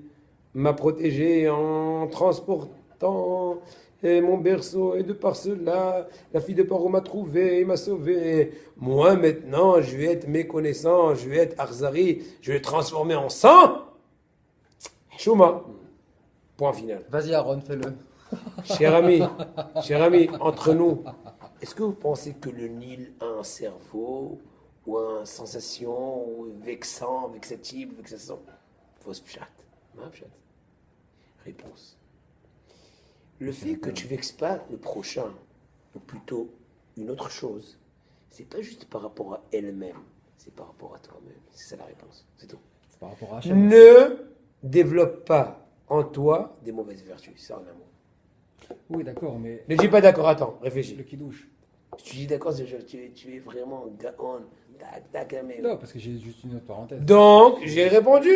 m'a protégé en transportant mon berceau, et de par cela, la fille de Paro m'a trouvé et m'a sauvé. Moi, maintenant, je vais être méconnaissant, je vais être Arzari, je vais le transformer en sang. Chouma. Point final. Vas-y, Aaron, fais-le. Cher ami, entre nous, est-ce que vous pensez que le Nil a un cerveau ou une sensation ou vexative, vexation? Fausse pchat. Ma pchat. Réponse. Le fait que tu vexes pas le prochain, ou plutôt une autre chose, c'est pas juste par rapport à elle-même, c'est par rapport à toi-même. C'est ça la réponse. C'est tout. C'est par rapport à Hachem. Ne développe pas en toi des mauvaises vertus. C'est en amour. Oui, d'accord, mais Ne dis pas d'accord, attends, réfléchis. le kidouche. Si tu dis d'accord, c'est genre, tu es vraiment gaon. Mais... Non, parce que j'ai juste une autre parenthèse. Donc, j'ai répondu.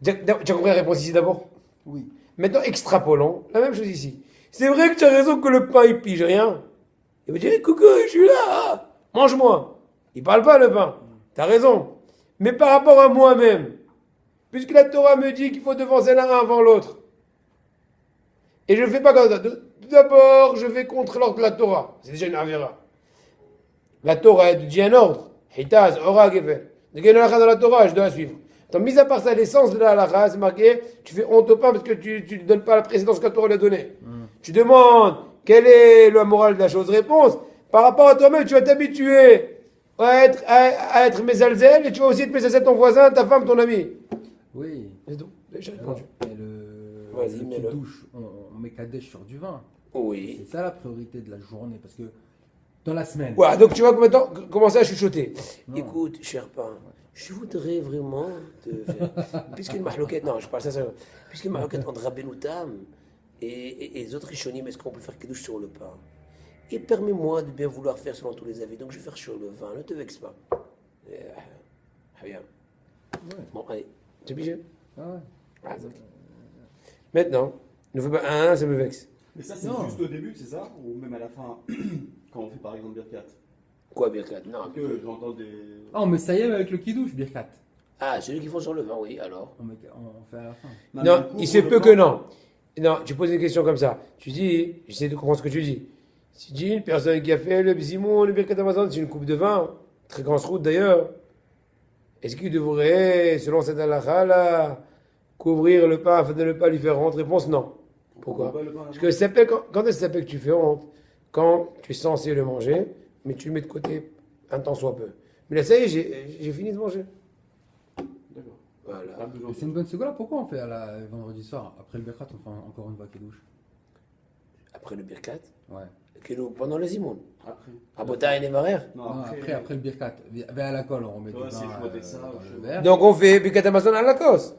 Tu as compris la réponse ici d'abord? Oui. Maintenant, extrapolons la même chose ici. C'est vrai que tu as raison que le pain, il pige rien. Il va dire, hey, coucou, je suis là, mange-moi. Il parle pas le pain. Tu as raison. Mais par rapport à moi-même, puisque la Torah me dit qu'il faut devancer l'un avant l'autre, et je ne fais pas comme ça. Tout d'abord, je vais contre l'ordre de la Torah. C'est déjà une avéra. La Torah, elle dit un ordre. Hitaz, Ora, Gefen. Donc il y a une halakha dans la Torah, je dois la suivre. Donc, mis à part ça, l'essence de la halakha, c'est marqué, tu fais honte au pain parce que tu ne donnes pas la précédence que la Torah lui a donnée. Tu demandes quelle est la morale de la chose. Réponse, par rapport à toi-même, tu vas t'habituer à être mésalzel et tu vas aussi être mésalzel ton voisin, ta femme, ton ami. Oui. C'est tout. J'ai répondu. Mais le Vas-y, mets-le. kidouche, on met Kadesh sur du vin. Oui. C'est ça la priorité de la journée, parce que dans la semaine. Ouais, donc tu vas maintenant commencer à chuchoter. Non. Écoute, cher pain, je voudrais vraiment te faire. Puisqu'il y a une mahloquette, non, je parle ça, puisqu'il y a une mahloquette entre Rabbeinu Tam et les autres Rishonim, est-ce qu'on peut faire kidouche sur le pain? Et permets-moi de bien vouloir faire selon tous les avis, donc je vais faire sur le vin, ne te vexe pas. Bien. Ouais. Bon, allez, tu es obligé? Ah ouais. Ah, ok. Maintenant, ne fais pas un, ça me vexe. Mais ça, c'est Non. juste au début, c'est ça? Ou même à la fin, quand on fait par exemple Birkat? Quoi, Birkat? Non. Parce que j'entends des. Ah, on met ça y est avec le kidouche, Birkat. Ah, celui qui font sur le vin, oui, alors. On fait à la fin. Non, mais du coup, il se pour peut le que plan- non. Non, tu poses une question comme ça. Tu dis, j'essaie de comprendre ce que tu dis. Si tu dis une personne qui a fait le bzimoun, le birkat Amazon, c'est une coupe de vin, très grosse route d'ailleurs. Est-ce qu'il devrait, selon cette halakha là, couvrir le pain afin de ne pas lui faire honte? Réponse non. Pourquoi? Pas le pain à la Parce main. que ça s'appelle, quand est-ce que ça s'appelle que tu fais honte? Quand tu es censé le manger, mais tu le mets de côté un temps soit peu. Mais là, ça y est, j'ai fini de manger. D'accord. Voilà. Pas besoin Mais de- c'est une bonne seconde. Pourquoi on fait à la vendredi soir, après le Birkat, on fait encore une fois kidouche? Après le birkat, Ouais. pendant le zimoun. Après. À Bota et Nevarer. Non, Non, après le Birkat, vers la colle, on met du Ouais, vin c'est choisir ça, dans je- le verre. Donc on fait birkat Amazon à la cause.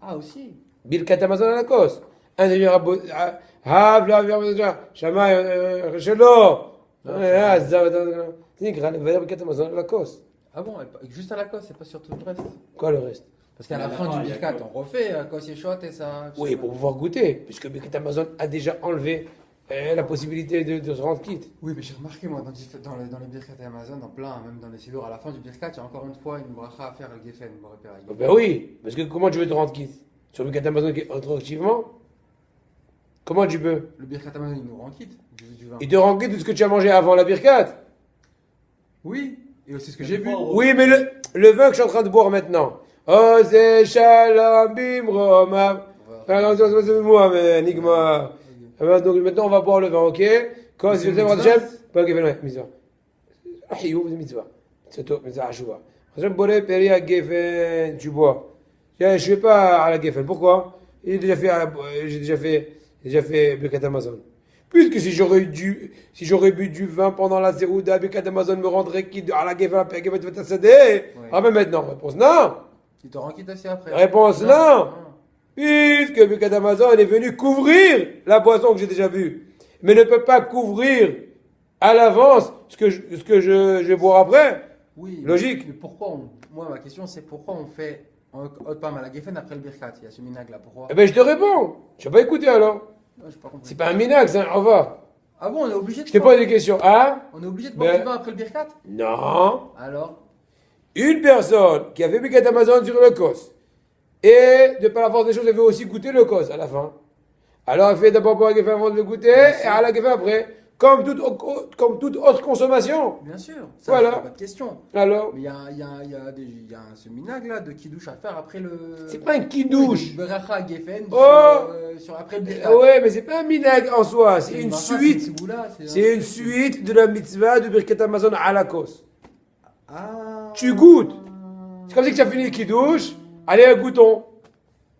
Ah, aussi. Birkat Amazon à la cause. Un des Shamaï, Shelo. Birkat Amazon à la cause. Ah bon, juste à la cosse, c'est pas sur tout le reste. Quoi le reste? Parce qu'à la À la fin fin, du il y a Birkat, que- on refait la cosse et shot et ça. Oui, pour pouvoir goûter, puisque Birkat Amazon a déjà enlevé la possibilité de se rendre quitte. Oui, mais j'ai remarqué, moi, dans les Birkat et Amazon, dans plein, même dans les Sidour, à la fin du Birkat, il y a encore une fois une bracha à faire le Geffen, bon, repère. Ben oui, parce que comment tu veux te rendre quitte? Sur Birkat Amazon rétroactivement? Comment tu peux? Le Birkat Amazon, il nous rend quitte du vin. Il te rend quitte de ce que tu as mangé avant la Birkat? Oui, et aussi ce que Mais j'ai des vu. fois, on- Oui, mais le vin que je suis en train de boire maintenant. Oh, c'est Shalom Bim Roma. Moi, mais Nigma. Donc maintenant, on va boire le vin, ok? Quand C'est je une vais voir mitzvah? Hachem, pas Gefen, ouais, mitzvah. Ahiyou, c'est mitzvah. C'est tout, mitzvah Hashuva. Hachem, Boré, Péri, à Gefen, tu bois. Je ne fais pas à la Geffen. Pourquoi? J'ai déjà fait Birkat Amazon. Puisque si j'aurais bu du vin pendant la Zerouda, Birkat Amazon me rendrait quitte à la Geffen, à Geffen Vatsadeh. Ah, mais maintenant, réponse non. Il te rend quitte aussi après. Réponse non. Puisque Birkat Amazon est venu couvrir la boisson que j'ai déjà bu, mais ne peut pas couvrir à l'avance ce que je vais boire après. Oui. Logique. Mais pourquoi moi, ma question, c'est pourquoi on fait Hot Pam à la Geffen après le Birkat? Il y a ce minag là. Pourquoi? Eh ben, je te réponds. Tu n'as pas écouté alors. Ouais, j'ai pas compris. C'est pas un minag, c'est un au revoir. Ah bon, on est obligé de Je te pose des questions. Ah? On est obligé de boire du vin après le Birkat? Non. Alors? Une personne qui a fait Birkat Amazon sur le kos, et de par la force des choses, elle veut aussi goûter le kos à la fin. Alors elle fait d'abord pour la Geffen avant de le goûter, et à la Geffen après. Comme toute autre consommation. Bien sûr. Ça, Voilà. pas de question. Alors? Mais il y a ce minag là de kidouche à faire après le. C'est pas un kidouche. Beracha à Geffen Oh sur après le Birkat. Ouais, mais c'est pas un minag en soi, c'est une bracha, suite. c'est Tziboula, C'est une suite de la mitzvah de Birkat Amazon à la kos. Ah. Tu goûtes. C'est comme si tu as fini le kidouche, allez, goûtons.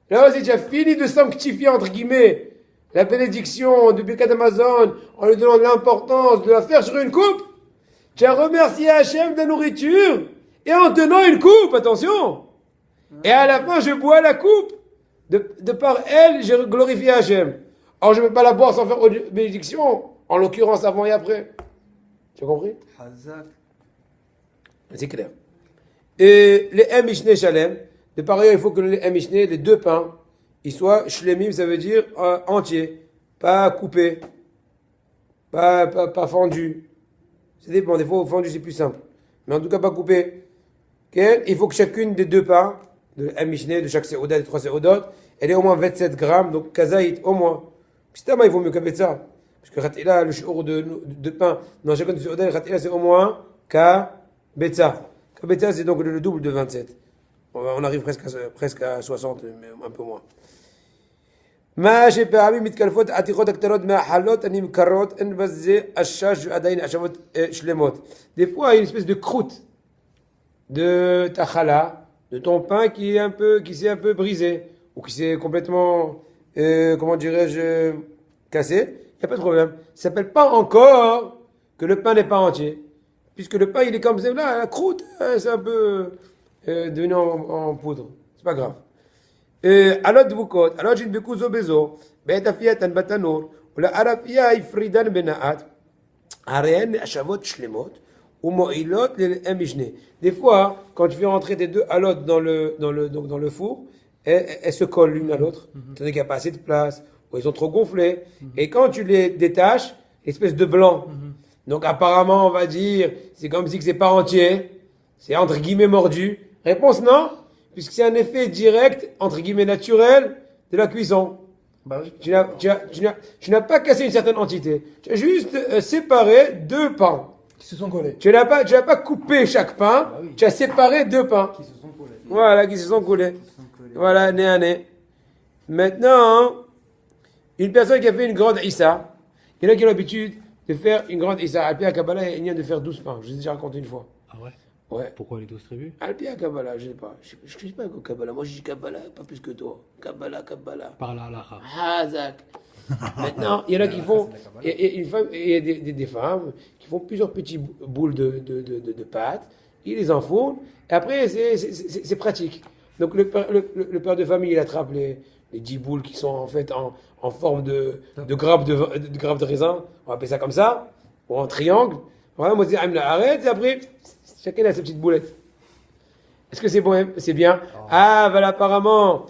Là aussi, tu as fini de sanctifier, entre guillemets, la bénédiction de Birkat Amazon en lui donnant de l'importance de la faire sur une coupe. Tu as remercié Hachem de la nourriture et en tenant une coupe, attention. Et à la fin, je bois la coupe. De par elle, j'ai glorifié Hachem. Or, je ne peux pas la boire sans faire bénédiction, en l'occurrence avant et après. Tu as compris? Hazak. C'est clair. Et les Mishne Shalem, de pareil, il faut que les Mishne, les deux pains, ils soient shlemim, ça veut dire entiers, pas coupés, pas fendus. Ça dépend, des fois fondus c'est plus simple. Mais en tout cas pas coupés. Okay? Il faut que chacune des deux pains, de Mishne, de chaque séouda, des trois séoudot, elle ait au moins 27 grammes, donc kazaït au moins. Puis il vaut mieux qu'avec ça. Parce que Khatila, le shiur de pain, dans chacune des séouda, Khatila c'est au moins Kabetza. Kabetza c'est donc le double de 27. On arrive presque à 60, mais un peu moins. ما שפעמים מתקלפות עתיקות הקטנות מהחלות הנמכרות אין בזה השש ועדיין השבות שלמות. Des fois, il y a une espèce de croûte de ta challah, de ton pain qui s'est un peu brisé ou qui s'est complètement, comment dirais-je, cassé. Il n'y a pas de problème. Ça s'appelle pas encore que le pain n'est pas entier, puisque le pain il est comme ça là, la croûte, c'est un peu devenu en poudre. C'est pas grave. على دبوكوت على جين بيكوزو بيزو بيتا فيها بتنور ولا أرى فيها يفريدان بناءات عريان أشافوت شلموت ومؤيلوت للأمجنة. Des fois, quand tu fais rentrer tes deux halotes dans le four, elles se collent l'une à l'autre, tandis qu'il n'y a pas assez de place, ou elles sont trop gonflées. Et quand tu les détaches, espèce de blanc. Donc apparemment, on va dire, c'est comme si c'est pas entier, c'est entre guillemets mordu. Réponse non, puisque c'est un effet direct, entre guillemets naturel, de la cuisson. Bah oui. Tu n'as pas cassé une certaine entité. Tu as juste séparé deux pains. Qui se sont collés. Tu n'as pas coupé chaque pain, Bah oui. tu as séparé deux pains. Qui se sont collés. Voilà, qui se sont coulés. Qui se sont collés. Voilà, nez à nez. Maintenant, une personne qui a fait une grande Issa, il y en a qui ont l'habitude de faire une grande Issa. Alpia Kabbalah, il y a de faire 12 pains. Je l'ai déjà raconté une fois. Ah ouais? Ouais. Pourquoi les 12 tribus? Alpia Kabbalah, je sais pas. Je sais pas Kabbalah. Moi, je dis Kabbalah, pas plus que toi. Kabbalah. Par la halakha. Hazak. Maintenant, il y en a qui font. Il y a des femmes qui font plusieurs petits boules de pâte. Ils les enfournent. Et après, c'est pratique. Donc, le père de famille, il attrape les 10 boules qui sont en fait en forme de grappe de raisin. On va appeler ça comme ça. Ou en triangle. Voilà, moi, je dis, arrête. Et après, chacun a sa petite boulette. Est-ce que c'est bon? C'est bien? Ah, voilà, apparemment.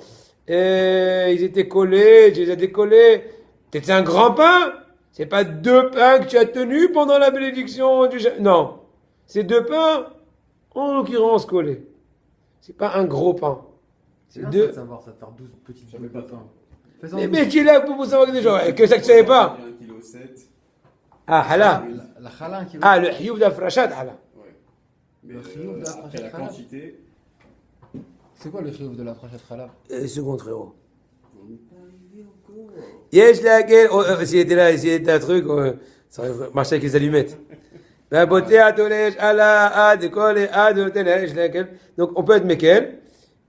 Ils étaient collés, je les ai décollés. C'est un grand pain. C'est pas deux pains que tu as tenus pendant la bénédiction du... Non. C'est deux pains, en l'occurrence, collés. C'est pas un gros pain. C'est bien deux... ça de savoir, ça de faire 12 petites boules de pain. Fais ça en Mais 12. mec, qui est là pour savoir des gens? Que ça que tu savais pas? 1,7 kg. Ah, hala. La challah, un kilo. Ah, le hioub d'Afrachat, hala. Ouais. Mais Le chiouf de la après la frachette quantité, C'est quoi le chiouf de la frachette challah? Second frérot. on n'est pas arrivé encore. Yes, la gueule. S'il était là, s'il était un truc, ça aurait marché avec les allumettes. La beauté à Tolège, à la, à décoller, à de Tolège, la gueule. Donc, on peut être Mekel.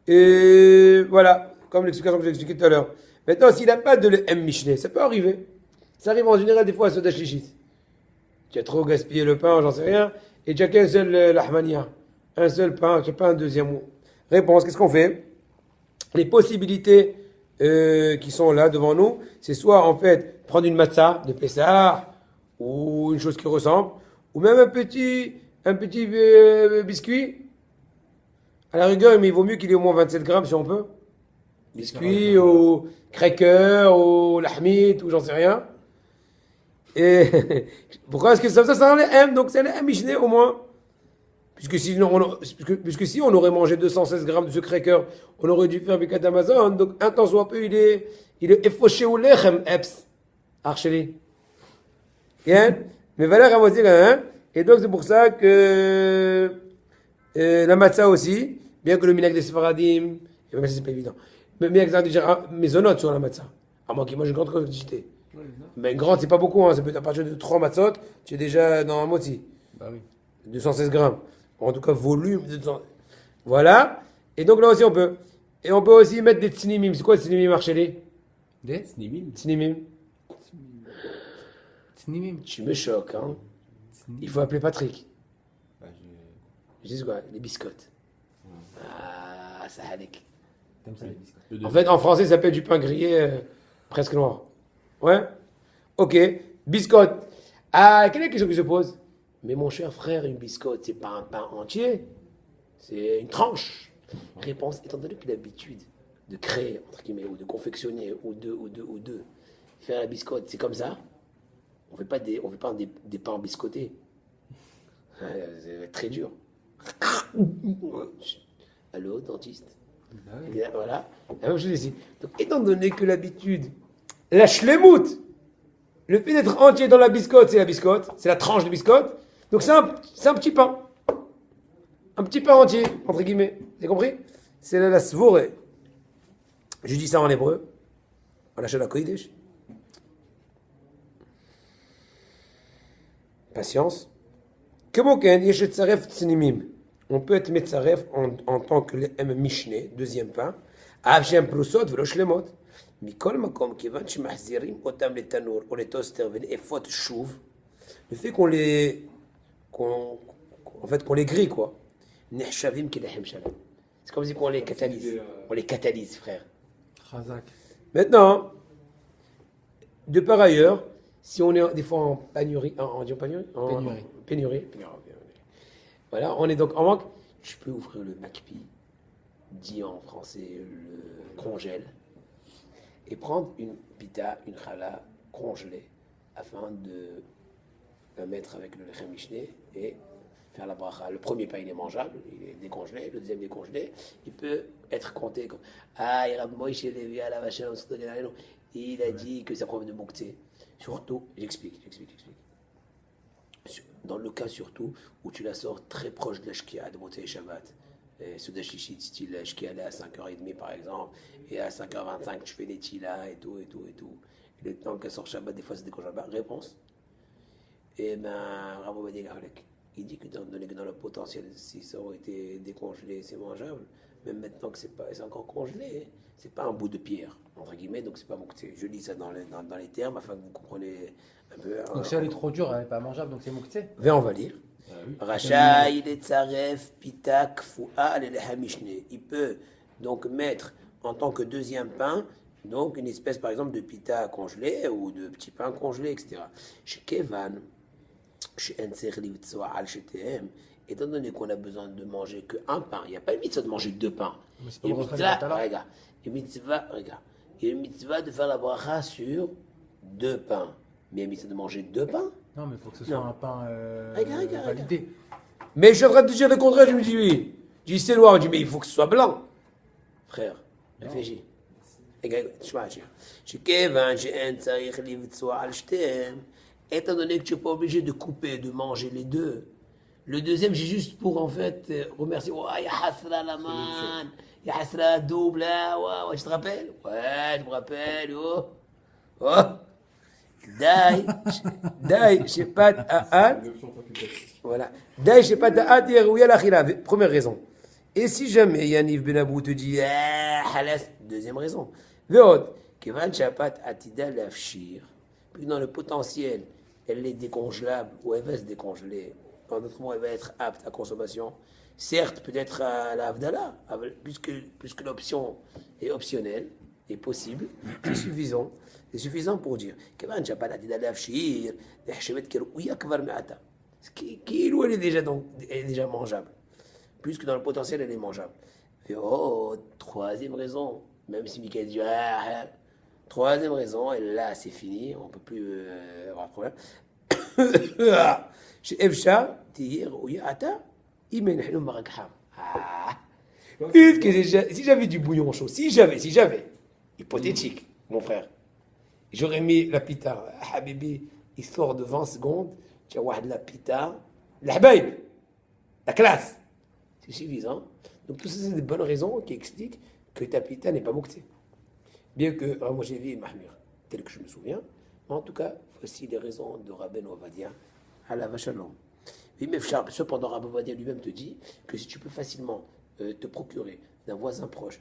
Et voilà, comme l'explication que j'ai expliquée tout à l'heure. Maintenant, s'il n'a pas de l'M Mishneh, ça peut arriver. Ça arrive en général des fois à Soda Shlichit. Tu as trop gaspillé le pain, j'en sais rien, et tu as qu'un seul lahmania. Un seul pain, tu n'as pas un deuxième. Réponse, qu'est-ce qu'on fait? Les possibilités qui sont là devant nous, c'est soit en fait prendre une matzah de Pessah, ou une chose qui ressemble, ou même un petit biscuit. À la rigueur, mais il vaut mieux qu'il ait au moins 27 grammes si on peut. Biscuit, ou cracker, ou lahmit, ou j'en sais rien. Et pourquoi est-ce que ça enlève M? Donc c'est le M Mishneh au moins. Puisque si on aurait mangé 216 grammes de ce cracker, on aurait dû faire Birkat Hamazon. Donc un temps soit peu, il est effoché au lechem, eps. Archeli. Bien? Mais valeur à moitié, hein? Et donc c'est pour ça que la matzah aussi, bien que le minhag des Sfaradim, et même si c'est pas évident, mais bien que déjà maisonnote sur la matzah. À moins qu'il mange une grande quantité. Mais une grande, c'est pas beaucoup, hein. Ça peut être à partir de 3 matzot, tu es déjà dans la moitié. Bah oui. 216 grammes. En tout cas, volume. Voilà. Et donc là aussi, on peut. Et on peut aussi mettre des tsinimim. C'est quoi tsinimim, Archeli? Des Snimim. Tsinimim. Snimim. Tu me choques, hein. Il faut appeler Patrick. Bah, Je dis quoi? Les biscottes. Ah, ça halik. Comme ça, les biscuits. En fait, en français, ça s'appelle du pain grillé presque noir. Ouais? Ok. Biscotte. Ah, quelle est la question qui se pose? Mais mon cher frère, une biscotte, c'est pas un pain entier. C'est une tranche. Réponse, étant donné que l'habitude de créer, entre guillemets, ou de confectionner, ou de faire la biscotte, c'est comme ça. On fait pas des pains biscottés. C'est très dur. Allô, dentiste? Et voilà, la même chose ici. Donc, étant donné que l'habitude, la shlemout, le fait d'être entier dans la biscotte, c'est la tranche de biscotte. Donc c'est un petit pain. Un petit pain entier, entre guillemets. Vous avez compris? C'est la svore. Je dis ça en hébreu. En lâchant la kodesh. Patience. Kemoken, yeshet tsaref tsinimim. On peut être metzaref en tant que l'M Mishneh, deuxième pain. Avshem prusot velo shlemot. Mikol makom kivan shemahzirim otam le tanour ou le toaster velefot shuv. Le fait qu'on les grille, quoi. Nehshavim kilehem shalom. C'est comme si on les catalyse. On les catalyse, frère. Razak. Maintenant, de par ailleurs, si on est des fois en pénurie, pénurie. Voilà, on est donc en manque. Je peux ouvrir le Macpi, dit en français le congèle, et prendre une pita, une challah congelée, afin de la mettre avec le lechem mishneh et faire la bracha. Le premier pain, il est mangeable, il est décongelé, le deuxième décongelé, il peut être compté comme ah, Rab Moïse Levi à la vache, il a dit que ça provient de Mouktsé. Surtout, j'explique. Dans le cas surtout où tu la sors très proche de la Shkia, de Motsei Shabbat, Souda Shlichit, style la Shkia, elle est à 5h30 par exemple, et à 5h25 tu fais des tila et tout. Et le temps qu'elle sort Shabbat, des fois c'est décongelé. Réponse. Et ben, Rabo Badigalek, il dit que dans le potentiel, si ça aurait été décongelé, c'est mangeable. Même maintenant que c'est encore congelé, c'est pas un bout de pierre, entre guillemets, donc c'est pas Mouktsé. Je dis ça dans les termes afin que vous compreniez un peu. Donc si elle est trop dure, elle n'est pas mangeable, donc c'est Mouktsé. Viens, on va lire. Racha, il est tsaref, pitak, foua, le mishneh. Il peut donc mettre en tant que deuxième pain, donc une espèce par exemple de pita congelé ou de petit pain congelé, etc. Chez Kevan, chez Enserli, Tsoal, chez TM, étant donné qu'on a besoin de manger qu'un pain, il n'y a pas une mitzvah de manger deux pains. Il y a une mitzvah de faire la bracha sur deux pains. Mais il y a une mitzvah de manger deux pains. Non, mais il faut que ce soit un pain Regarde. validé. Mais je suis en train de te dire le contraire, je me dis oui. Je dis c'est noir, je dis mais il faut que ce soit blanc. Frère, réfléchis. Regarde, étant donné que tu n'es pas obligé de couper, de manger les deux. Le deuxième, j'ai juste pour en fait remercier. Ouais, ya hasra la man. Ya hasra double là. Ouais, tu te rappelles? Ouais, je me rappelle. Oh. Dai, shepat a'at. Voilà. Dai, shepat a'at, yerouya la khila. Première raison. Et si jamais Yaniv Ben Abou te dit, halas, deuxième raison. Veod, Kevan Chapat Atida Lafshir, puis dans le potentiel, elle est décongelable ou elle va se décongeler. En d'autres mots, elle va être apte à consommation. Certes, peut-être à la Havdalah, puisque l'option est optionnelle et possible, c'est suffisant. C'est suffisant pour dire Kevan Chapat Atida Lafshir, qui elle est déjà, donc, elle est déjà mangeable. Plus que dans le potentiel, elle est mangeable. Et oh, troisième raison, même si Michael dit troisième raison, et là c'est fini, on ne peut plus avoir de problème. Chez Evcha, Tihir ou Yata, Imen Hnou Marakham. Putain, si j'avais du bouillon chaud, si j'avais, hypothétique, mon frère, j'aurais mis la pita, Habibi, histoire de 20 secondes, tu as de la pita, la habaïb, la classe. C'est suffisant. Donc tout ça, c'est des bonnes raisons qui expliquent que ta pita n'est pas moukté. Bien que Ramojevi et Mahmir, tel que je me souviens, mais en tout cas, voici les raisons de Rabben Ovadia à la Vachalom. Cependant, Rabben Ovadia lui-même te dit que si tu peux facilement te procurer d'un voisin proche